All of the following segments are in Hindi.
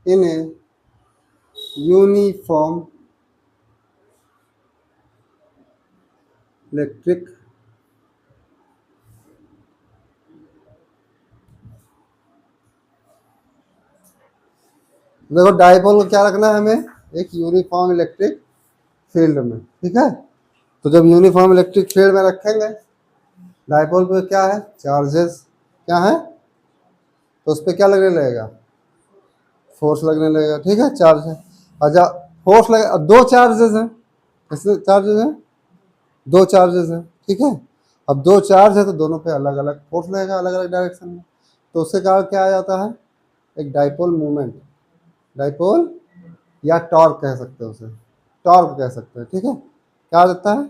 इन ए यूनिफॉर्म इलेक्ट्रिक देखो डाइपोल को क्या रखना है हमें, एक यूनिफॉर्म इलेक्ट्रिक फील्ड में, ठीक है। तो जब यूनिफॉर्म इलेक्ट्रिक फील्ड में रखेंगे, डाइपोल पे क्या है, चार्जेस क्या है, तो उस पर क्या लगने लगेगा, फोर्स लगने लगेगा, ठीक है, चार्ज है। अच्छा फोर्स लगे, दो चार्जेस हैं, कितने चार्जेस हैं, दो चार्जेस हैं, ठीक है। अब दो चार्ज है तो दोनों पे अलग अलग फोर्स लगेगा, अलग अलग डायरेक्शन में, तो उससे कारण क्या आ जाता है, एक डाइपोल मूवमेंट, डाइपोल या टॉर्क कह सकते हैं उसे, टॉर्क कह सकते हैं, ठीक है। क्या देता है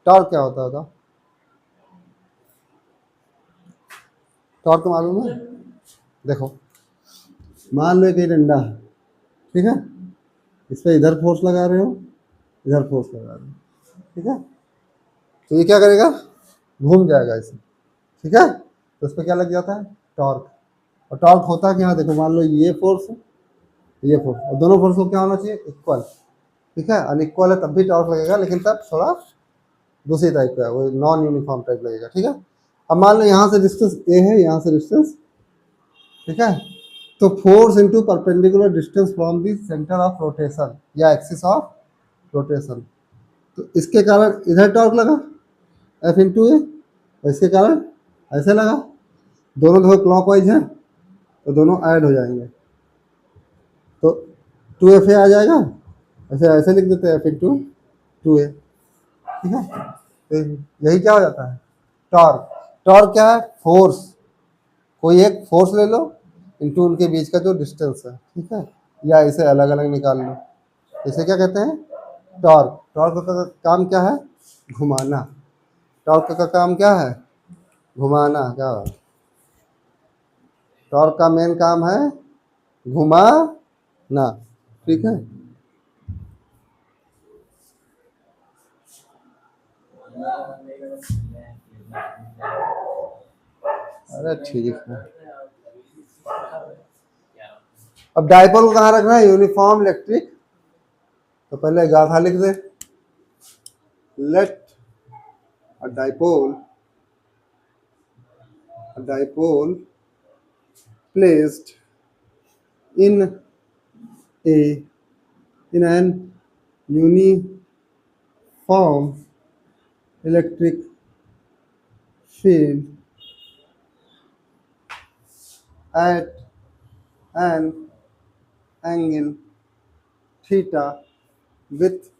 टॉर्क, क्या होता है, टॉर्क मालूम है, देखो मान लो एक डंडा है, ठीक है, इस पर इधर फोर्स लगा रहे हो, इधर फोर्स लगा रहे हो, ठीक है, तो ये क्या करेगा, घूम जाएगा इसे, ठीक है, तो उस पर क्या लग जाता है, टॉर्क। और टॉर्क होता क्या है, देखो मान लो ये फोर्स है, ये फोर्स, और दोनों फोर्स को क्या होना चाहिए, इक्वल, ठीक है। अनइक्वल है तब भी टॉर्क लगेगा, लेकिन तब थोड़ा दूसरी टाइप का है, वो नॉन यूनिफॉर्म टाइप लगेगा, ठीक है। अब मान लो यहाँ से डिस्टेंस ए है, यहाँ से डिस्टेंस, ठीक है, तो force into perpendicular distance from the centre of rotation या एक्सिस ऑफ रोटेशन, तो इसके कारण इधर टॉर्क लगा एफ इंटू ए, और इसके कारण ऐसे लगा, दोनों देखो क्लॉकवाइज हैं तो दोनों ऐड हो जाएंगे, तो टू एफ ए आ जाएगा, ऐसे ऐसे लिख देते हैं एफ इंटू टू ए, ठीक है। तो यही क्या हो जाता है, टॉर्क। टॉर्क क्या है, फोर्स, कोई एक फोर्स ले लो इंटू उनके बीच का जो डिस्टेंस है, ठीक है, या इसे अलग अलग निकाल लो, इसे क्या कहते हैं, टॉर्क। टॉर्क का काम क्या है, घुमाना, टॉर्क का काम क्या है, घुमाना, क्या, टॉर्क का मेन काम है घुमाना, ठीक है। अरे ठीक है, अब डाइपोल को कहाँ रखना है, यूनिफॉर्म इलेक्ट्रिक, तो पहले गाथा लिख दे, let a dipole placed in a in an uniform electric field at an angle theta with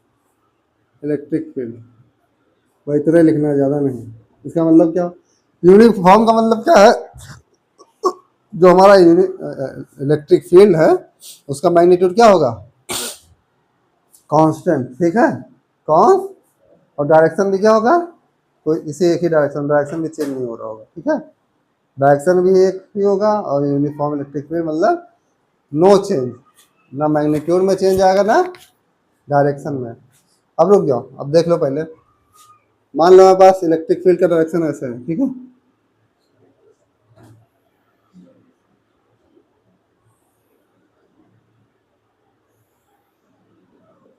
electric field, वही तरह लिखना है, ज़्यादा नहीं। इसका मतलब क्या, यूनिफॉर्म का मतलब क्या है, जो हमारा इलेक्ट्रिक फील्ड है उसका मैग्नीट्यूड क्या होगा, कांस्टेंट, ठीक है, कॉन्स, और डायरेक्शन भी क्या होगा, कोई इसी एक ही डायरेक्शन भी चेंज नहीं हो रहा होगा, ठीक है, डायरेक्शन भी एक ही होगा, और यूनिफॉर्म इलेक्ट्रिक फील्ड मतलब नो चेंज, ना मैग्नीट्यूड में चेंज आएगा ना डायरेक्शन में। अब रुक जाओ, अब देख लो पहले, मान लो हमारे पास इलेक्ट्रिक फील्ड का डायरेक्शन ऐसे है, ठीक है,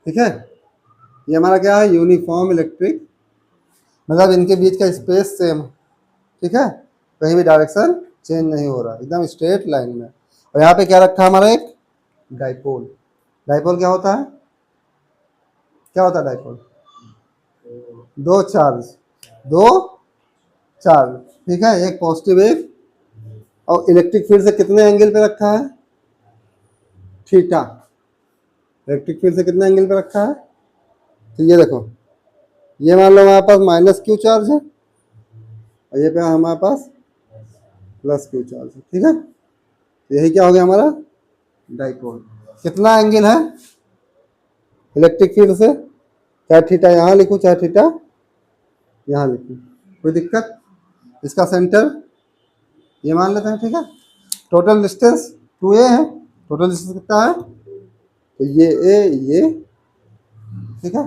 ठीक है, ये हमारा क्या है, यूनिफॉर्म इलेक्ट्रिक, मतलब इनके बीच का स्पेस सेम, ठीक है, कहीं भी डायरेक्शन चेंज नहीं हो रहा, एकदम स्ट्रेट लाइन में। और यहाँ पे क्या रखा है हमारा, एक डाइपोल। डाइपोल क्या होता है, क्या होता है डाइपोल, दो चार्ज, दो चार्ज, ठीक है, एक पॉजिटिव एक, और इलेक्ट्रिक फील्ड से कितने एंगल पे रखा है, थीटा, इलेक्ट्रिक फील्ड से कितने एंगल पे रखा है, तो ये देखो, ये मान लो हमारे पास माइनस क्यू चार्ज है, और ये पे हमारे पास प्लस क्यू चार्ज है, ठीक है, यही क्या हो गया हमारा डाइपोल। कितना एंगल है इलेक्ट्रिक फील्ड से, चाहे थीटा यहाँ लिखूँ चाहे थीटा यहाँ लिखूँ, कोई दिक्कत, इसका सेंटर ये मान लेते हैं, ठीक है। टोटल डिस्टेंस 2a है, टोटल डिस्टेंस कितना है, तो ये a ये, ठीक है,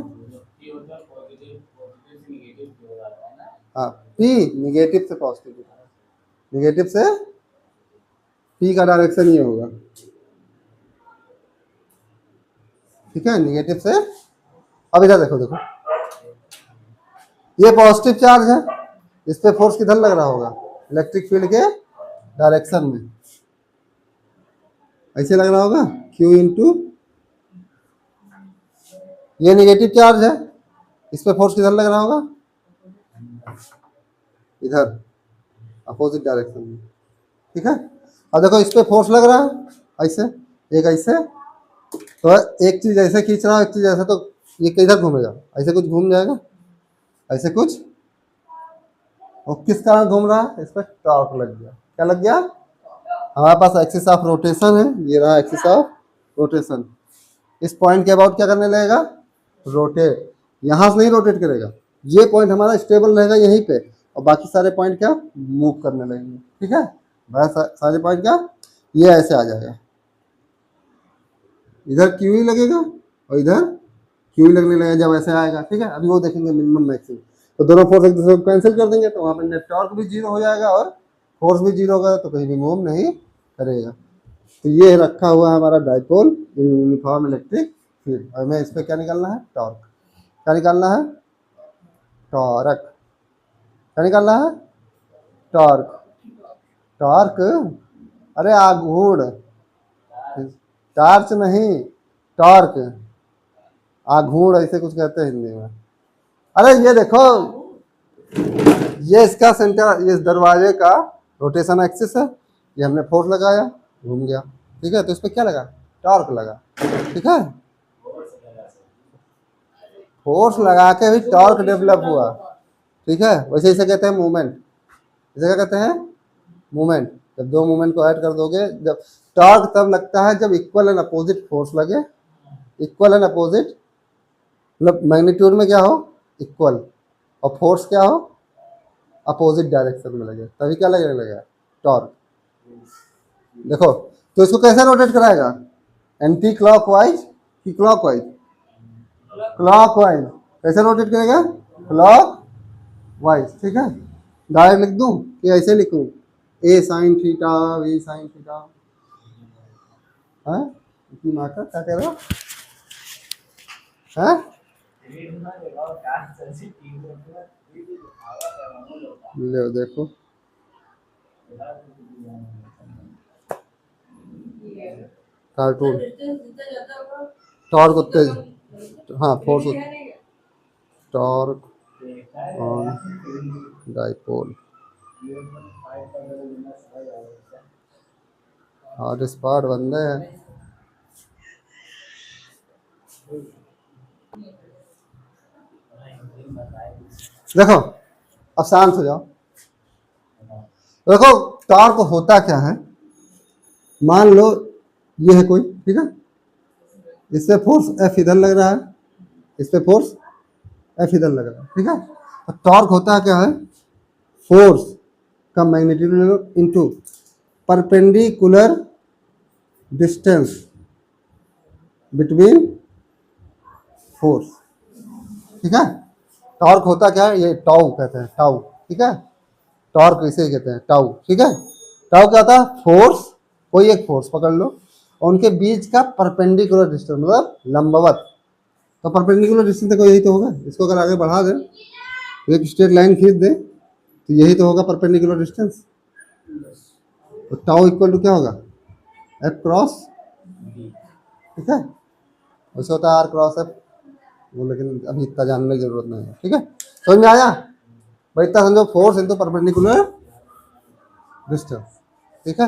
हाँ p निगेटिव से पॉजिटिव, निगेटिव से p का डायरेक्शन ये होगा, ठीक है, निगेटिव से। अब इधर देखो, देखो ये पॉजिटिव चार्ज है, इस पे फोर्स किधर लग रहा होगा, इलेक्ट्रिक फील्ड के डायरेक्शन में, ऐसे लग रहा होगा Q इंटू, ये निगेटिव चार्ज है, इस पे फोर्स किधर लग रहा होगा, इधर अपोजिट डायरेक्शन में। ठीक है, अब देखो इस पे फोर्स लग रहा है ऐसे, एक ऐसे, तो एक चीज ऐसे खींच रहा है, एक चीज ऐसे, तो ये किधर घूमेगा, ऐसे कुछ घूम जाएगा, ऐसे कुछ, और किस कारण घूम रहा है, इस पर टॉर्क लग गया। क्या लग गया, हमारे पास एक्सिस ऑफ रोटेशन है, ये रहा एक्सिस ऑफ रोटेशन। इस पॉइंट के अबाउट क्या करने लगेगा, रोटेट, यहाँ से नहीं रोटेट करेगा, ये पॉइंट हमारा स्टेबल रहेगा यहीं पे, और बाकी सारे पॉइंट क्या मूव करने लगेंगे। ठीक है, वह सारे पॉइंट क्या, ये ऐसे आ जाएगा, इधर क्यू ही लगेगा और इधर क्यू ही लगने लगेगा जब ऐसे आएगा। ठीक है, अभी वो देखेंगे मिनिमम मैक्सिमम, तो दोनों फोर्स एक दूसरे को कैंसिल कर देंगे, तो वहाँ पे नेट टॉर्क भी जीरो हो जाएगा और फोर्स भी जीरो होगा, तो कहीं भी मूव नहीं करेगा। तो ये रखा हुआ है हमारा डाइपोल यूनिफॉर्म इलेक्ट्रिक फील्ड, और हमें इस पर क्या निकालना है, टॉर्क। क्या निकालना है, टॉर्क। क्या निकालना है, टॉर्क। टॉर्क, अरे आघूर्ण, टार्च नहीं, टॉर्क, आघूर्ण ऐसे कुछ कहते हैं हिंदी में। अरे ये देखो, ये इसका सेंटर, ये दरवाजे का रोटेशन एक्सिस है, ये हमने फोर्स लगाया, घूम गया। ठीक है, तो इस पर क्या लगा, टॉर्क लगा। ठीक है, फोर्स लगा के भी टॉर्क डेवलप हुआ। ठीक है, वैसे इसे कहते हैं मूवमेंट, इसे क्या कहते हैं, मूवमेंट। जब दो मूवमेंट को ऐड कर दोगे, जब टॉर्क तब लगता है जब इक्वल एंड अपोजिट फोर्स लगे, इक्वल एंड अपोजिट, मतलब मैग्नीट्यूड में क्या हो, इक्वल, और फोर्स क्या हो, अपोजिट डायरेक्शन में लगे, तभी क्या लगने लगेगा, टॉर्क। देखो, तो इसको कैसे रोटेट कराएगा, एंटी क्लॉकवाइज कि क्लॉकवाइज, क्लॉकवाइज। कैसे रोटेट करेगा, क्लॉकवाइज। ठीक है, डायरेक्ट लिख दूं कि ऐसे लिखूं, A sine theta B sine theta, है माँ का क्या कह रहे हो, है ले देखो, कार्टून, टॉर्क उत्तेज, हाँ force, torque on dipole, hot spot बंदे हैं। देखो, अब शांत हो जाओ। देखो टॉर्क होता क्या है, मान लो ये है कोई, ठीक है, इस पे फोर्स F इधर लग रहा है, इस पे फोर्स F इधर लग रहा है। ठीक है, तो टॉर्क होता क्या है, फोर्स का magnitude into perpendicular distance between force. ठीक है, टॉर्क होता क्या है, ये टाउ कहते हैं, टाउ। ठीक है, टॉर्क इसे कहते हैं, टाउ। ठीक है, टाउ क्या होता है, फोर्स, कोई एक फोर्स पकड़ लो, और उनके बीच का परपेंडिकुलर डिस्टेंस, मतलब लंबवत। तो परपेंडिकुलर डिस्टेंस देखो यही तो होगा, इसको अगर आगे बढ़ा दें, एक स्ट्रेट लाइन खींच दें, तो यही तो होगा परपेंडिकुलर डिस्टेंस। तो टाउ इक्वल टू क्या होगा, एफ क्रॉस। ठीक है, वैसे होता है आर क्रॉस एफ, वो लेकिन अभी इतना जानने की जरूरत नहीं है। ठीक है, समझ में आया भाई, इतना समझो, फोर्स इनटू परपेंडिकुलर डिस्टेंस। ठीक है,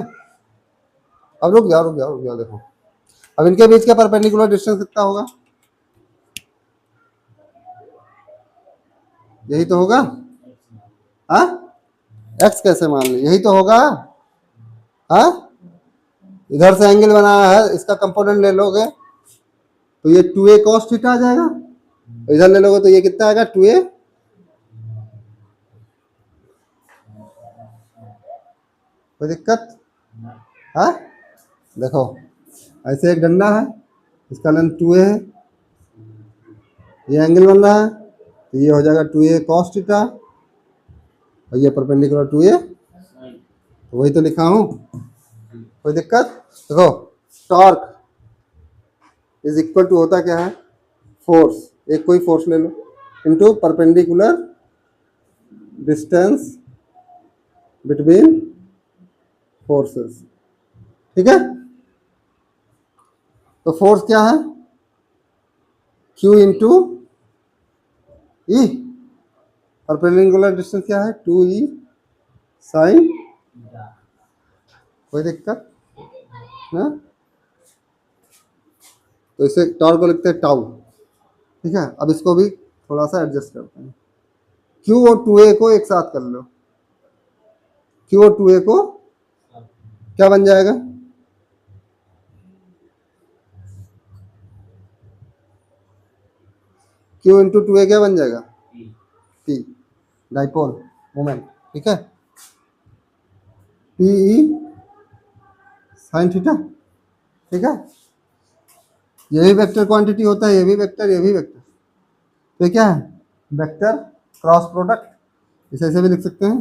अब रुक जाओ रुक जाओ रुक जाओ, देखो अब इनके बीच का परपेंडिकुलर डिस्टेंस कितना होगा, यही तो होगा। हाँ, एक्स कैसे मान ली, यही तो होगा। हाँ, इधर से एंगल बनाया है, इसका कंपोनेंट ले लोगे तो ये 2a cos थीटा आ जाएगा, इधर ले लोगे तो ये कितना आएगा, 2a। कोई दिक्कत, हाँ, देखो ऐसे एक डंडा है, इसका लेंथ 2a है, ये एंगल बन रहा है, तो ये हो जाएगा 2a cos थीटा, और ये परपेंडिकुलर 2a, तो वही तो लिखा हूँ। कोई दिक्कत, देखो टॉर्क इज इक्वल टू होता क्या है, फोर्स, एक कोई फोर्स ले लो, into perpendicular distance between forces. ठीक है, तो फोर्स क्या है, Q into E, perpendicular distance क्या है 2E साइन, कोई दिक्कत ना, तो इसे टॉर्क को लिखते हैं टाउ। ठीक है, अब इसको भी थोड़ा सा एडजस्ट करते हैं, Q और 2A को एक साथ कर लो, Q और 2A को क्या बन जाएगा, Q इंटू 2A क्या बन जाएगा, P, डाइपोल मोमेंट। ठीक है, PE साइन थीटा। ठीक है, ये भी वेक्टर क्वांटिटी होता है, ये भी वेक्टर, ये भी वेक्टर, तो क्या है, वेक्टर क्रॉस प्रोडक्ट, इसे ऐसे भी लिख सकते हैं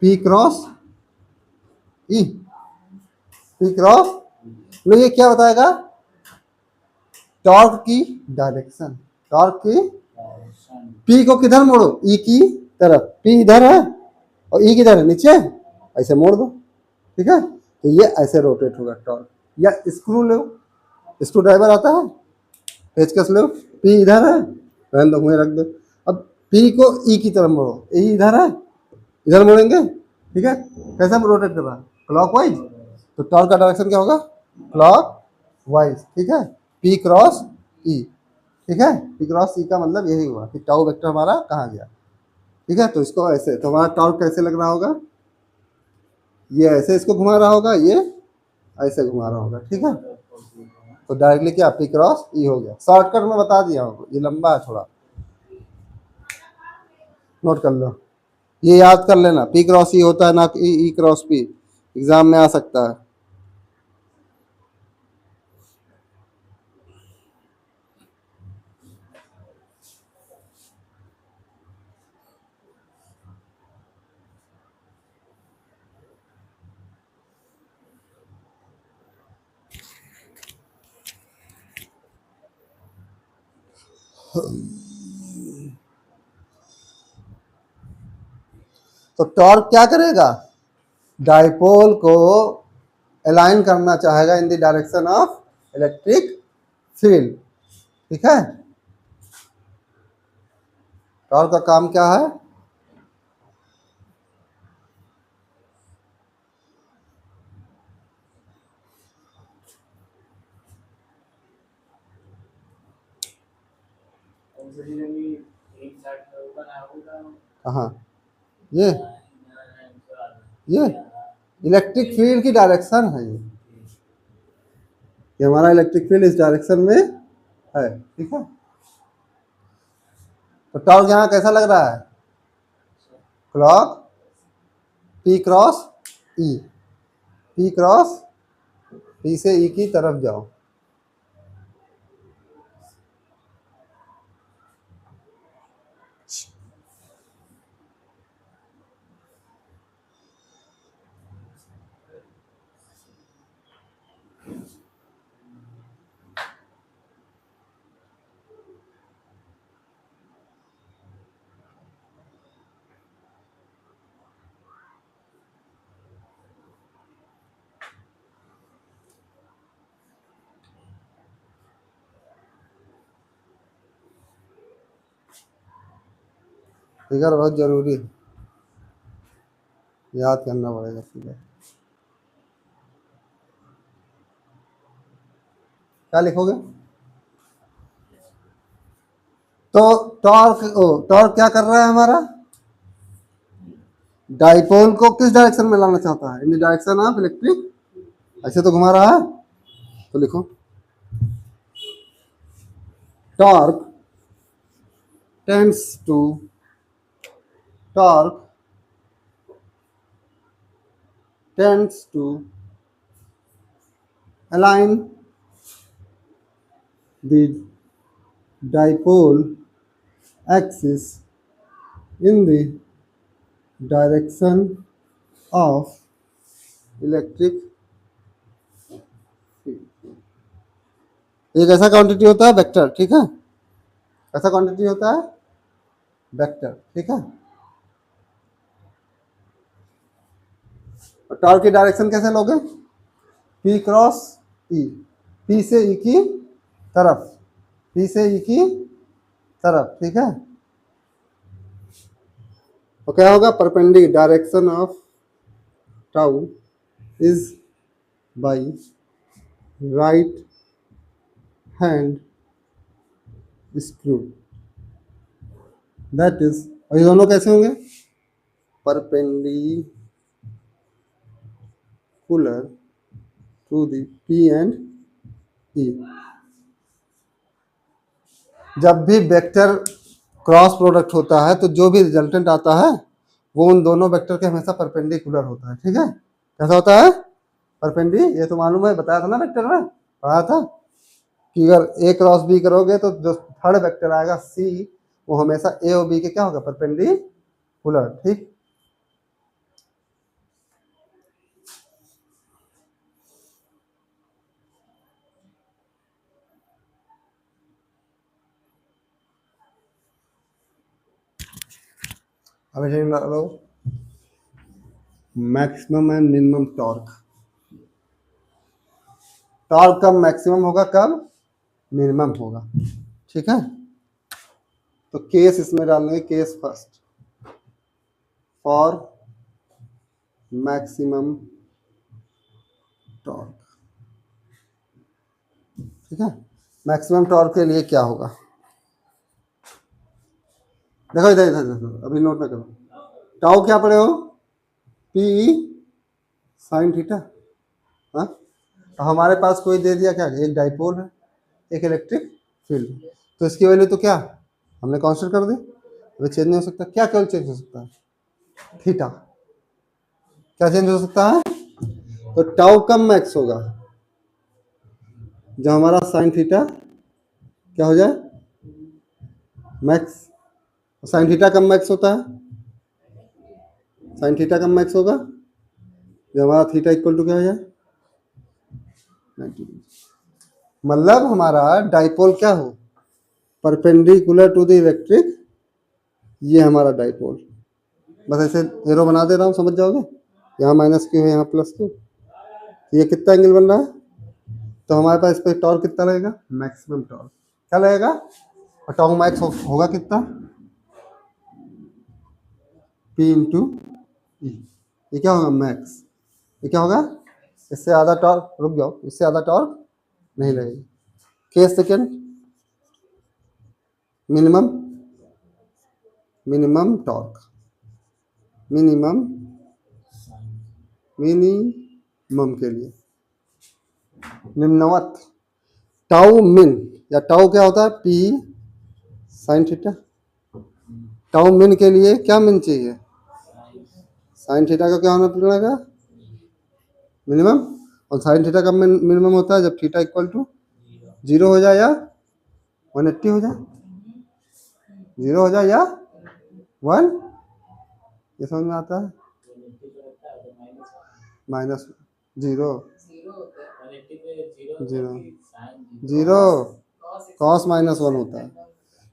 P cross E, P cross, तो ये क्या बताएगा, टॉर्क की डायरेक्शन, टॉर्क की, P को किधर मोड़ो, E की तरफ, P इधर है और E किधर है, नीचे, ऐसे मोड़ दो। ठीक है, तो ये ऐसे रोटेट होगा टॉर्क, या स्क्रू लो, स्क्रू ड्राइवर आता है, पेचकस लो, P इधर है, रहने दो, वहीं रख दो, अब P को E की तरफ मोड़ो, E इधर है, इधर मोड़ेंगे। ठीक है, कैसा रोटेट कर रहा है, क्लॉक वाइज, तो टॉर्क का डायरेक्शन क्या होगा, क्लॉक वाइज। ठीक है, P क्रॉस E। ठीक है, P क्रॉस E का मतलब यही हुआ कि टाउ वेक्टर हमारा कहाँ गया। ठीक है, तो इसको ऐसे, तो हमारा टॉर्क कैसे लग रहा होगा, ये ऐसे इसको घुमा रहा होगा, ये ऐसे घुमा रहा होगा। ठीक है, तो डायरेक्टली क्या, P क्रॉस E हो गया, शॉर्टकट में बता दिया हूँ, ये लंबा है थोड़ा, नोट कर लो, ये याद कर लेना, P क्रॉस E होता है ना कि E क्रॉस P, एग्जाम में आ सकता है। तो टॉर्क क्या करेगा, डाइपोल को अलाइन करना चाहेगा इन the direction of electric field. ठीक है, टॉर्क का काम क्या है, कहाँ, ये इलेक्ट्रिक फील्ड की डायरेक्शन है, ये हमारा इलेक्ट्रिक फील्ड इस डायरेक्शन में है। ठीक है, तो टॉर्क यहाँ कैसा लग रहा है, clock, P cross E, P cross P से E की तरफ जाओ। फिगर बहुत जरूरी है, याद करना पड़ेगा फिगर। क्या लिखोगे, तो टॉर्क, टॉर्क क्या कर रहा है हमारा, डाइपोल को किस डायरेक्शन में लाना चाहता है, in the direction of electric, ऐसे तो घुमा रहा है, तो लिखो torque tends to, torque tends to align the dipole axis in the direction of electric field। एक ऐसा क्वांटिटी होता है वेक्टर, ठीक है, ऐसा क्वांटिटी होता है वेक्टर, ठीक है। टॉर्क की डायरेक्शन कैसे लोगे, P क्रॉस E, P से E की तरफ, P से E की तरफ, ठीक है। तो क्या होगा, perpendicular direction of tau is by right hand screw, that is, और ये दोनों कैसे होंगे, perpendicular to the P and E। जब भी वेक्टर क्रॉस प्रोडक्ट होता है तो जो भी रिजल्टेंट आता है वो उन दोनों वेक्टर के हमेशा परपेंडिकुलर होता है, ठीक है। कैसा होता है, परपेंडी, ये तो मालूम है, बताया था ना वेक्टर में, पढ़ा था कि अगर ए क्रॉस बी करोगे तो जो थर्ड वेक्टर आएगा सी, वो हमेशा ए और बी के क्या होगा, परपेंडिकुलर, ठीक। अब लो maximum and minimum torque. Torque कब मैक्सिमम होगा, कब मिनिमम होगा, ठीक है। तो केस इसमें डालेंगे, case first for maximum torque, ठीक है। मैक्सिमम टॉर्क के लिए क्या होगा, देखो इधर इधर देखो, अभी नोट ना करो, टाउ क्या पढ़े हो, पी साइन थीटा, हाँ। तो हमारे पास कोई दे दिया क्या, एक डाइपोल है, एक इलेक्ट्रिक फील्ड, तो इसकी वैल्यू तो क्या हमने कांस्टेंट कर दी, अभी चेंज नहीं हो सकता, क्या केवल चेंज हो सकता है, थीटा, क्या चेंज हो सकता है, तो टाउ कम मैक्स होगा जब हमारा साइन थीटा क्या हो जाए, मैक्स। साइन थीटा कम मैक्स होता है, साइन थीटा कम मैक्स होगा जब हमारा थीटा इक्वल टू क्या हो जाए, 90 डिग्री। मतलब हमारा डाइपोल क्या हो, परपेंडिकुलर टू द इलेक्ट्रिक, ये हमारा डाइपोल, बस ऐसे एरो बना दे रहा हूँ, समझ जाओगे, यहाँ माइनस क्यू है, यहाँ प्लस क्यू, ये कितना एंगल बन रहा है, तो हमारे पास इस पर टॉर्क कितना लगेगा, मैक्सिमम टॉर्क क्या लगेगा, और टॉर्क मैक्स होगा कितना, P इंटू ई, ये क्या होगा मैक्स, ये क्या होगा, इससे ज़्यादा टॉर्क, रुक जाओ, इससे ज़्यादा टॉर्क नहीं लगेगी। Case second, minimum, minimum torque, minimum, minimum के लिए निम्नवत, टाउ मिन, या टाउ क्या होता है, पी साइन थीटा, टाउ मिन के लिए क्या मिन चाहिए, साइन थीटा का क्या होना पड़ेगा, मिनिमम, और साइन थीटा का मिनिमम होता है जब थीटा इक्वल टू 0 हो जाए या 180 हो जाए, 0 हो जाए या 1, ये समझ में आता है, माइनस 0, 0 कॉस -1 होता है।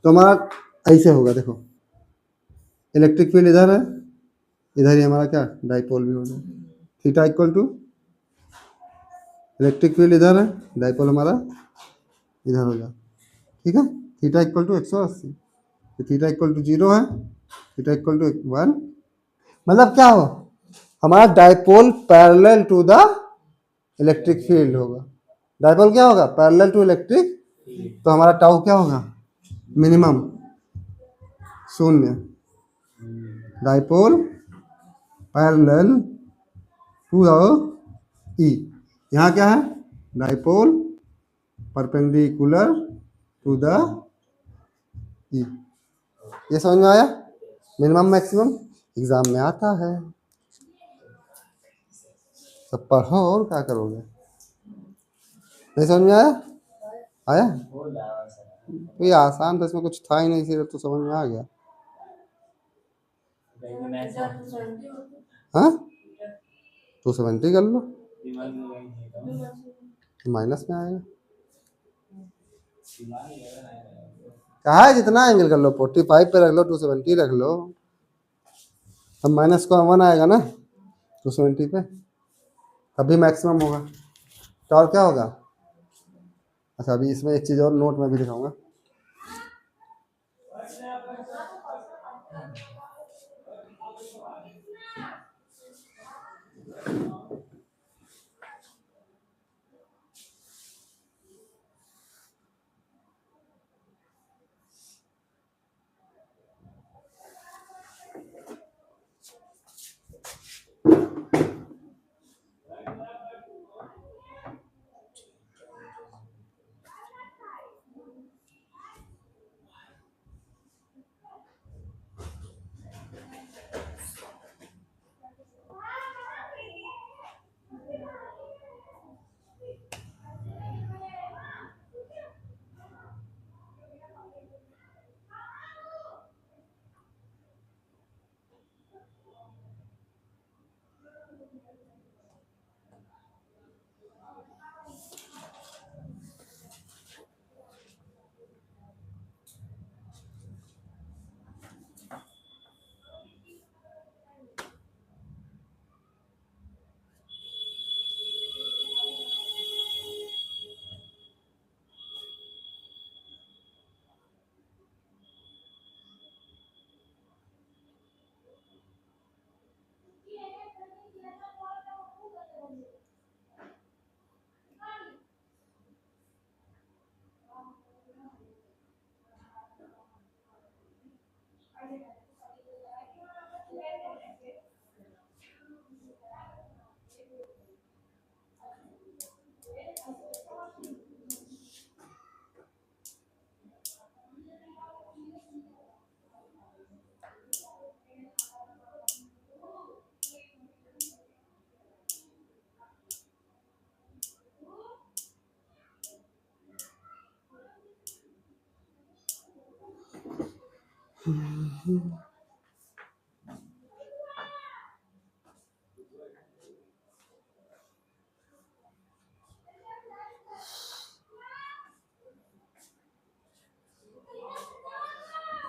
तो हमारा ऐसे होगा, देखो इलेक्ट्रिक फील्ड इधर है, इधर ही हमारा क्या डाइपोल भी हो जाए, theta equal to, electric field इधर है, डाइपोल हमारा इधर हो जाए, ठीक है। थीटा इक्वल टू 180, तो थीटा इक्वल टू 0 है, थीटा इक्वल टू 1, मतलब क्या हो, हमारा dipole parallel to the electric field होगा, डाइपोल क्या होगा, पैरेलल टू इलेक्ट्रिक, तो हमारा टाउ क्या होगा, minimum 0, dipole parallel to the E, यहाँ क्या है, dipole perpendicular to the E, ये समझ में आया, मिनिमम मैक्सिमम एग्जाम में आता है, सब पढ़ो और क्या करोगे, नहीं समझ में आया, आया, तो ये आसान था, इसमें कुछ था ही नहीं, इसीलिए तो समझ में आ गया, हाँ 270 कर लो, माइनस में आएगा, कहा है जितना एंगल कर लो, 45 पे रख लो, 270 रख लो, तब माइनस का 1 आएगा ना 270 पे, तभी मैक्सिमम होगा। तो और क्या होगा? अच्छा अभी इसमें एक चीज़ और नोट में भी दिखाऊंगा।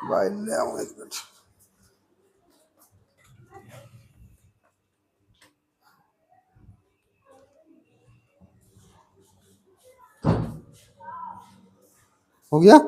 भाई ले आऊँ एक मिनट। हो गया?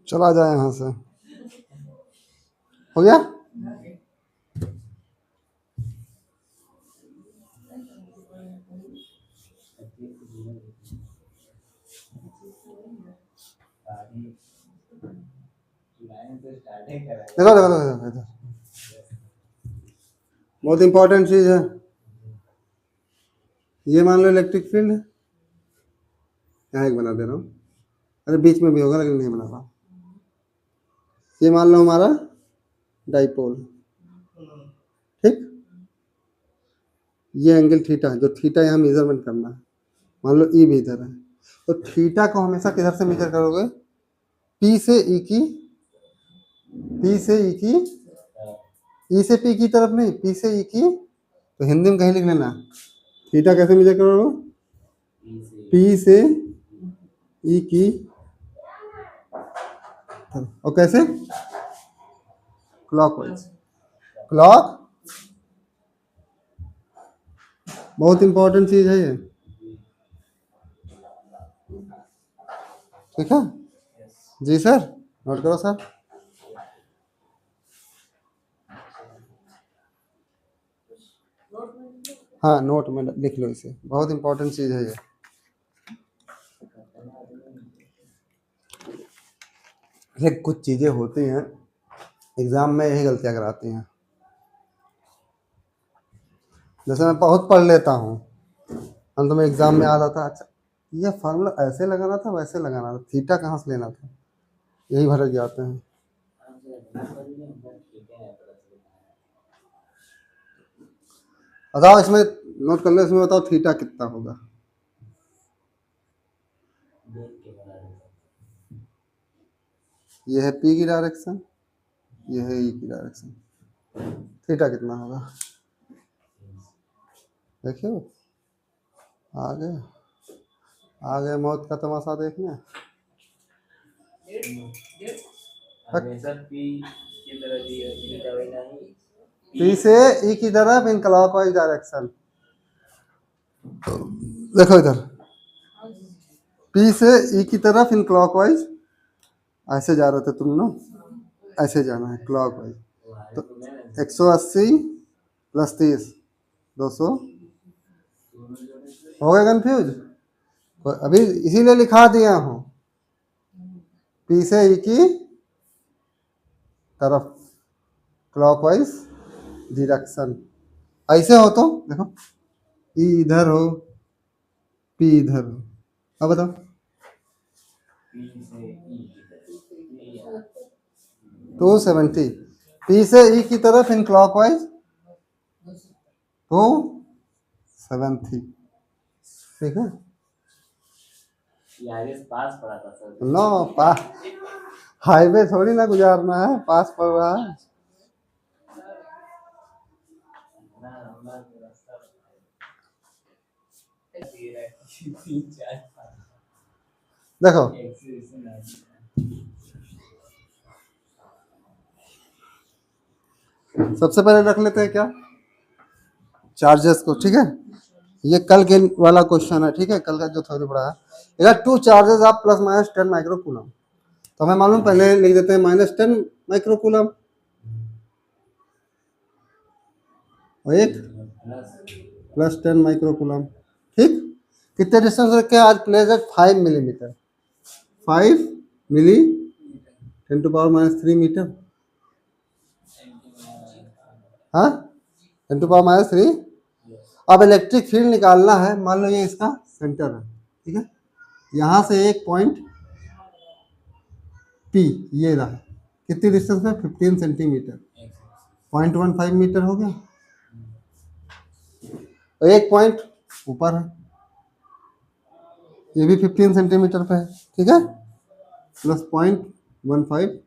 चला जाए यहाँ से। हो गया? देखो देखो देखो देखो, बहुत इंपॉर्टेंट चीज है ये। मान लो इलेक्ट्रिक फील्ड है, यहाँ एक बना दे रहा हूँ, अरे बीच में भी होगा लेकिन नहीं बना रहा। ये मान लो हमारा डाइपोल, ठीक, ये एंगल थीटा है, जो थीटा यहाँ मेजरमेंट करना है। मान लो ई भी इधर है, तो थीटा को हमेशा किधर से मेजर करोगे? पी से ई की, पी से ई की, ई से पी की तरफ नहीं, पी से ई की। तो हिंदी में कहीं लिख लेना, थीटा कैसे मेजर करोगे? पी से ई की, और कैसे? क्लॉकवाइज। क्लॉक बहुत इंपॉर्टेंट चीज है ये, ठीक है जी सर, नोट करो सर। हाँ नोट में लिख लो इसे, बहुत इंपॉर्टेंट चीज़ है ये। ये कुछ चीज़ें होती हैं एग्ज़ाम में, यही गलतियाँ कराती हैं। जैसे मैं बहुत पढ़ लेता हूँ, अंत में एग्ज़ाम में आ जाता है, अच्छा ये फार्मूला ऐसे लगाना था वैसे लगाना था, थीटा कहाँ से लेना था, यही भटक जाते हैं। बताओ इसमें, नोट कर लो, इसमें बताओ थीटा कितना होगा। ये है पी की डायरेक्शन, ये है ई की डायरेक्शन, थीटा कितना होगा देखिए। आ गए, आ गए मौत का तमाशा देखने। पी से ई की तरफ इन क्लॉकवाइज डायरेक्शन, देखो इधर, पी से ई की तरफ इन क्लॉकवाइज, ऐसे जा रहे थे तुम ना, ऐसे जाना है क्लॉकवाइज। तो 180 प्लस 30 200, हो गए कंफ्यूज? अभी इसीलिए लिखा दिया हूँ, पी से ई की तरफ क्लॉकवाइज डायरेक्शन। ऐसे हो तो देखो, ई इधर हो, पी इधर हो, अब बताओ 270, पी से ई की तरफ इन क्लॉकवाइज 270, ठीक है। पास पड़ा था सर, नो पास, हाईवे थोड़ी ना गुजारना है, पास पड़ रहा है। देखो सबसे पहले रख लेते हैं क्या, चार्जेस को, ठीक है। ये कल के वाला क्वेश्चन है, ठीक है, कल का जो थ्योरी पढ़ा है। अगर टू चार्जेस आप प्लस माइनस 10 माइक्रोकूलम, तो हमें मालूम, पहले लिख देते हैं -10 माइक्रोकूलम और एक +10 माइक्रोकूलम, ठीक। कितने डिस्टेंस रखे, आज place at 5 millimetre, 5 milli 10⁻³ metre, हाँ 10⁻³ अब इलेक्ट्रिक फील्ड निकालना है, मान लो ये इसका सेंटर है, ठीक है, यहाँ से एक पॉइंट पी ये रहा, कितनी डिस्टेंस में 15 सेंटीमीटर, 0.15 मीटर हो गया, और एक पॉइंट ऊपर है, ये भी 15 सेंटीमीटर पे है, ठीक है, प्लस 0.15,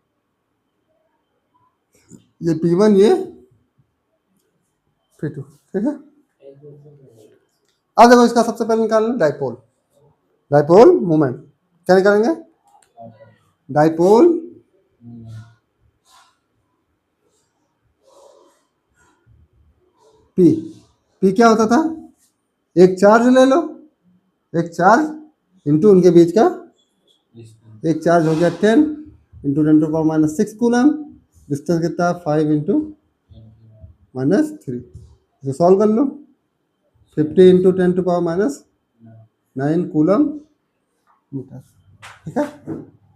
ये P1, ये P2, ठीक है। अब देखो इसका सबसे पहले निकालना डाइपोल, डाइपोल मोमेंट, क्या निकालेंगे, डाइपोल पी, पी क्या होता था, एक चार्ज ले लो, एक चार्ज इंटू उनके बीच का, एक चार्ज हो गया 10 इंटू 10⁻⁻6 कूलम, डिस्टेंस कितना है 5 इंटू -3, इसे सॉल्व कर लो, 50 इंटू 10⁻⁹ कूलम मीटर, ठीक है,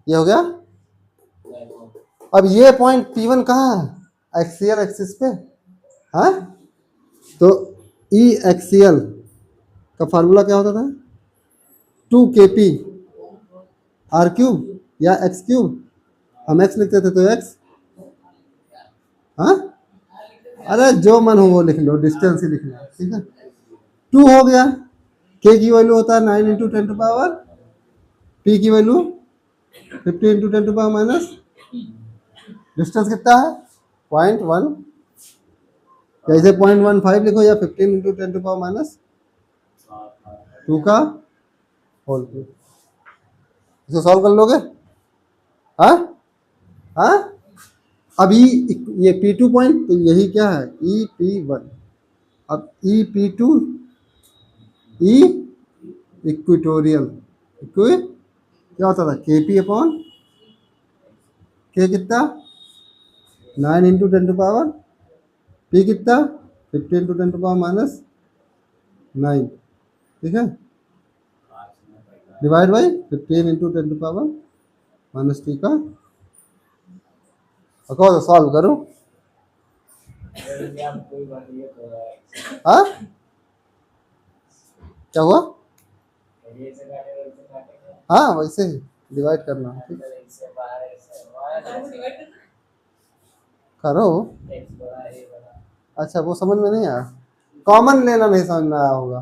ये हो गया। अब ये पॉइंट P1 कहाँ है, एक्सियल एक्सिस पे, हाँ, तो ई एक्सियल का फार्मूला क्या होता था, 2kp r³ या x³, हम x लिखते थे तो x, हाँ, अरे जो मन हो वो लिख लो, डिस्टेंस ही लिखना है, ठीक है। 2 हो गया, k की वैल्यू होता है 9 इंटू 10⁻, p की वैल्यू 50 इंटू 10⁻, डिस्टेंस कितना है 0.1, जैसे 0.15 लिखो या 15 इंटू 10⁻² का होल क्यूब, इसे सॉल्व कर लोगे, हाँ हाँ। अभी ये P2 पॉइंट, तो यही क्या है EP1, अब EP2 ई इक्वेटोरियल, क्या होता था KP/, K कितना 9 इंटू 10⁻, P कितना 50 इंटू 10⁻, 9, ठीक है। Divide by 15 into 10 to power -3 का, और कहो तो सॉल्व करो। हाँ क्या हुआ? हाँ वैसे ही डिवाइड करना, ठीक करो। अच्छा वो समझ में नहीं आया, कॉमन लेना नहीं समझ में आया होगा।